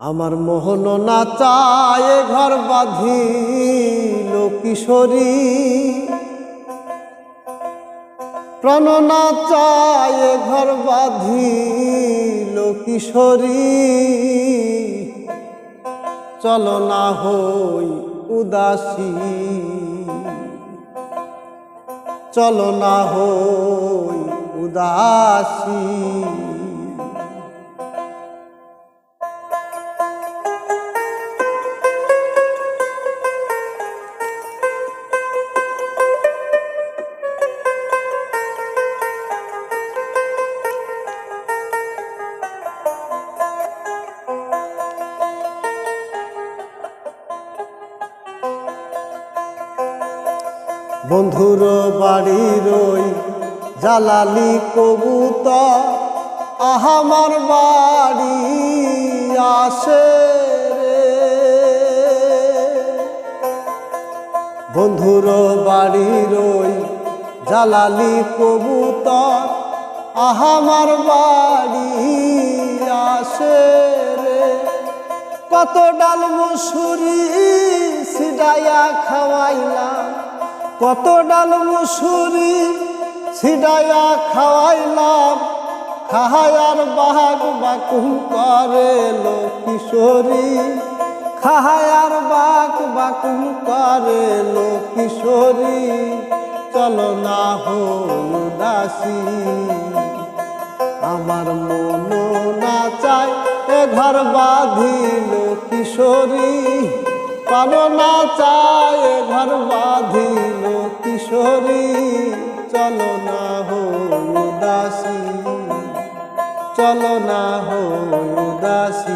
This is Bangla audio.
আমার মোহন না চায় ঘর বাঁধিল কিশোরী, প্রাণ না চায় ঘর বাঁধিল কিশোরী। চলো না হই উদাসী, চলো না হই উদাসী। বন্ধুর বাড়ির ওই জালালি কবুতর আমার বাড়ি আসে রে। বন্ধুর বাড়ির ওই জালালি কবুতর আমার বাড়ি আসে রে। কত ডাল মুসুরি সিডাইয়া খাওয়াইলাম, কত ডাল মুসুরি ছিড়াইয়া খাওয়াইলাম, খাহায়ার বাঘ বাকুম করে লো কিশোরী, খাহায়ার বাঘ বাকুম করে লো কিশোরী। চলো না হই উদাসী, আমার মন না চায় এ ঘর বাঁধিল কিশোরী, প্রাণ না চায় ঘর বাঁধিল কিশোরী। চলো না হই উদাসী, চলো না হই উদাসী।